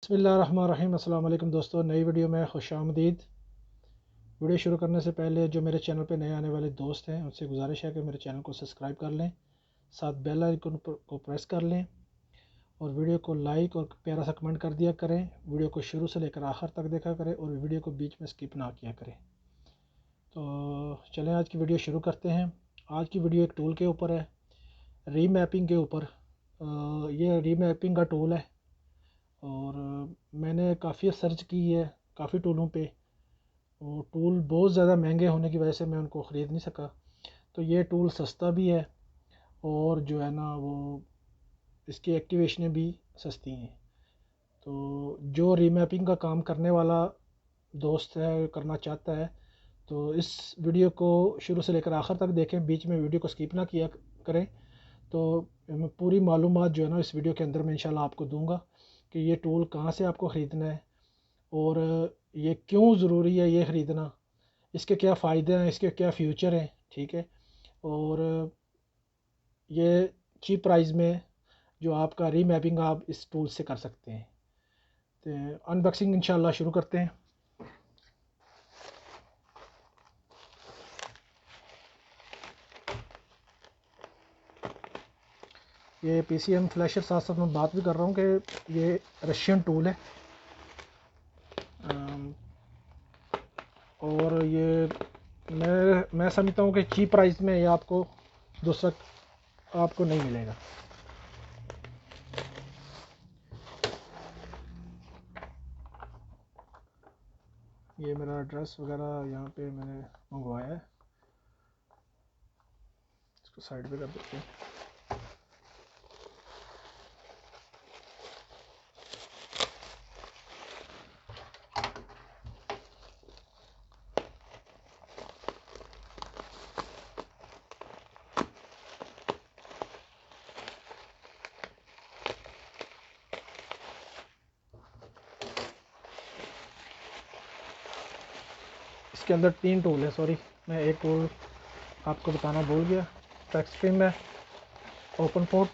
बिस्मिल्लाहिर्रहमानिर्रहीम। अस्सलाम वालेकुम दोस्तों, नई वीडियो में खुशामदीद। वीडियो शुरू करने से पहले जो मेरे चैनल पे नए आने वाले दोस्त हैं उनसे गुजारिश है कि मेरे चैनल को सब्सक्राइब कर लें, साथ बेल आइकन को प्रेस कर लें और वीडियो को लाइक और प्यारा सा कमेंट कर दिया करें। वीडियो को शुरू से लेकर आखिर तक देखा करें और वीडियो को बीच में स्किप ना किया करें। तो चलें आज की वीडियो शुरू करते हैं। आज की वीडियो एक टूल के ऊपर है, रीमैपिंग के ऊपर। ये रीमैपिंग का टूल है और मैंने काफ़ी सर्च की है काफ़ी टूलों पे। वो टूल बहुत ज़्यादा महंगे होने की वजह से मैं उनको ख़रीद नहीं सका। तो ये टूल सस्ता भी है और जो है ना वो इसकी एक्टिवेशनें भी सस्ती हैं। तो जो रीमैपिंग का काम करने वाला दोस्त है, करना चाहता है, तो इस वीडियो को शुरू से लेकर आखिर तक देखें, बीच में वीडियो को स्किप ना किया करें। तो मैं पूरी मालूमात जो है ना इस वीडियो के अंदर मैं इंशाल्लाह आपको दूंगा कि ये टूल कहाँ से आपको ख़रीदना है और ये क्यों ज़रूरी है ये ख़रीदना, इसके क्या फ़ायदे हैं, इसके क्या फ्यूचर हैं। ठीक है, और ये चीप प्राइस में जो आपका रीमैपिंग आप इस टूल से कर सकते हैं। तो अनबॉक्सिंग इंशाल्लाह शुरू करते हैं। ये पीसीएम फ्लैशर, साथ साथ मैं बात भी कर रहा हूँ कि ये रशियन टूल है और ये मैं समझता हूँ कि चीप प्राइस में ये आपको दूसरा आपको नहीं मिलेगा। ये मेरा एड्रेस वगैरह यहाँ पे मैंने मंगवाया है, इसको साइड पे कर देते हैं। इसके अंदर 3 टूल है, सॉरी मैं एक टूल आपको बताना भूल गया। ट्रैक्स्ट्रीम है, ओपन पोर्ट,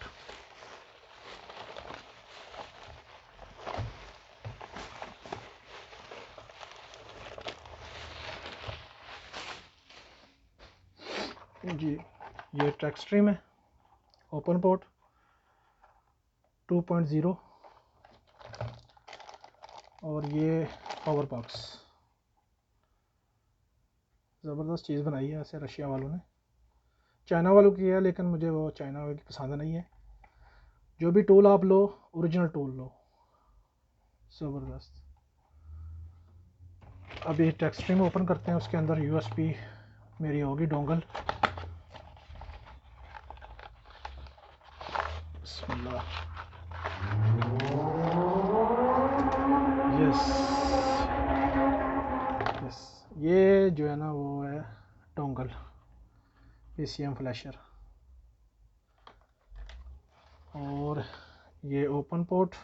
जी ये ट्रैक्स्ट्रीम है, ओपन पोर्ट 2.0 और ये पावर बॉक्स। ज़बरदस्त चीज़ बनाई है ऐसे रशिया वालों ने, चाइना वालों की है लेकिन मुझे वो चाइना वालों की पसंद नहीं है। जो भी टूल आप लो, ओरिजिनल टूल लो, ज़बरदस्त। अभी ट्रैक्स्ट्रीम ओपन करते हैं, उसके अंदर यूएसबी मेरी होगी डोंगल। बिस्मिल्लाह। यस यस, ये जो है ना वो है डोंगल पीसीएम फ्लैशर और ये ओपन पोर्ट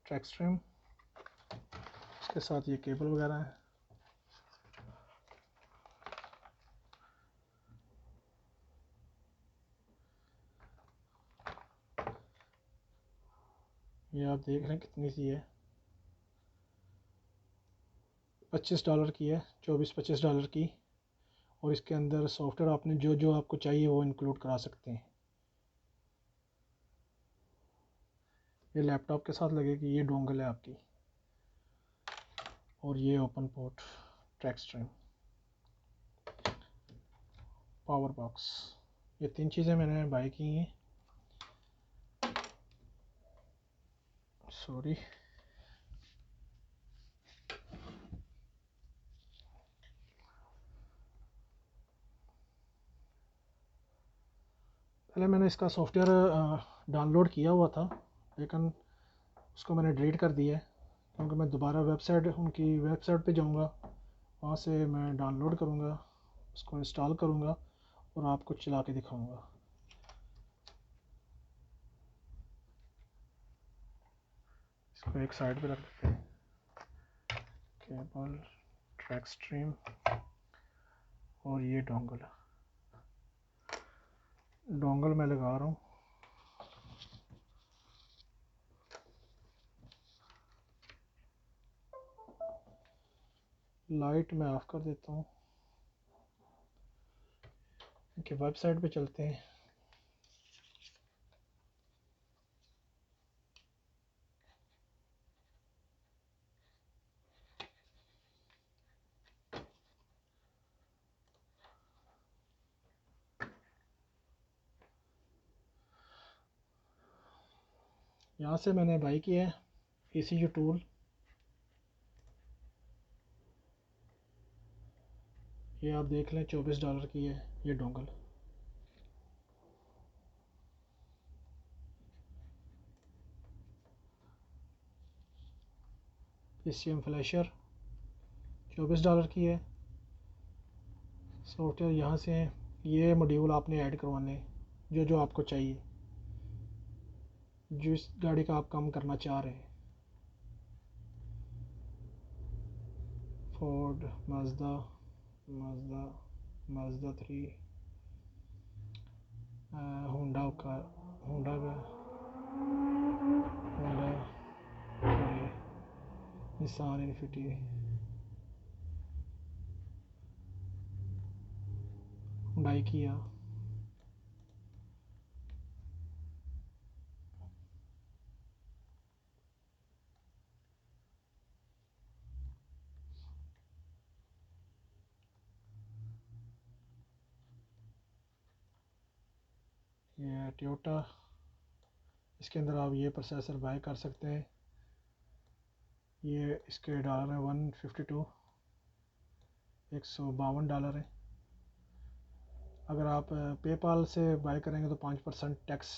ट्रैक्स्ट्रीम, इसके साथ ये केबल वगैरह है। ये आप देख रहे हैं कितनी सी है, $25 की है, 24-25 डॉलर की। और इसके अंदर सॉफ्टवेयर आपने जो जो आपको चाहिए वो इंक्लूड करा सकते हैं। ये लैपटॉप के साथ लगेगी, ये डोंगल है आपकी, और ये ओपन पोर्ट ट्रैक्स्ट्रीम, पावर बॉक्स। ये 3 चीज़ें मैंने बाय की हैं। सॉरी, पहले मैंने इसका सॉफ्टवेयर डाउनलोड किया हुआ था लेकिन उसको मैंने डिलीट कर दिया है, क्योंकि मैं दोबारा वेबसाइट, उनकी वेबसाइट पे जाऊंगा, वहाँ से मैं डाउनलोड करूँगा, उसको इंस्टॉल करूँगा और आपको चला के दिखाऊँगा। इसको एक साइड पे रख देते हैं। केबल, ट्रैक्स्ट्रीम और ये डोंगल मैं लगा रहा हूँ। लाइट मैं ऑफ़ कर देता हूँ कि वेबसाइट पे चलते हैं। यहाँ से मैंने बाई किया है ECU टूल। ये आप देख लें $24 की है ये डोंगल। PCM फ्लैशर $24 की है। सॉफ्टवेयर यहाँ से है। ये मॉड्यूल आपने ऐड करवाने जो जो आपको चाहिए, जिस गाड़ी का आप काम करना चाह रहे हैं। Ford, Mazda, Mazda Mazda 3, Honda का होंडा का होंडा, ये निसान इन्फिनिटी, हुंडई किया। ये टोयोटा, इसके अंदर आप ये प्रोसेसर बाय कर सकते हैं। ये इसके डॉलर है 152, $152 है। अगर आप पेपाल से बाय करेंगे तो 5% टैक्स।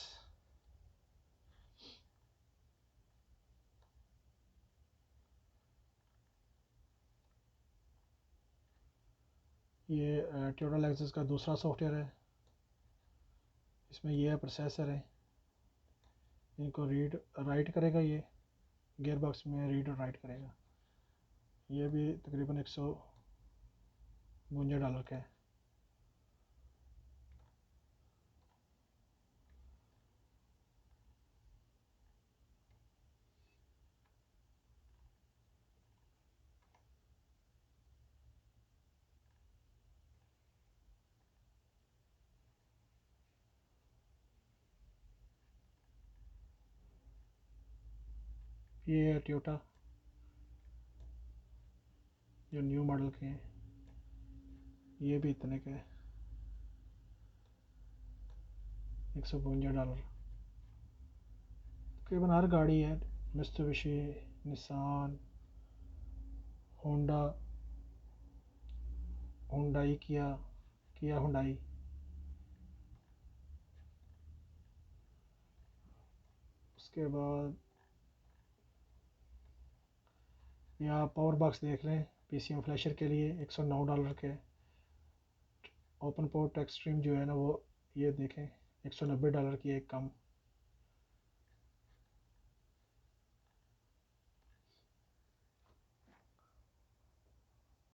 ये टोयोटा लेक्सस का दूसरा सॉफ्टवेयर है। इसमें ये प्रोसेसर है, इनको रीड राइट करेगा, ये गियर बॉक्स में रीड और राइट करेगा। ये भी तकरीबन $152 का है। ये है टोयोटा जो न्यू मॉडल के हैं, ये भी इतने के $152। तकरीबन हर गाड़ी है, मित्सुबिशी, निसान, होंडा, हुंडई, किया हुंडई। उसके बाद यहाँ पावर बॉक्स देख रहे हैं PCM फ्लैशर के लिए $109 के। ओपन पोर्ट एक्सट्रीम जो है ना वो ये देखें $190 की एक कम।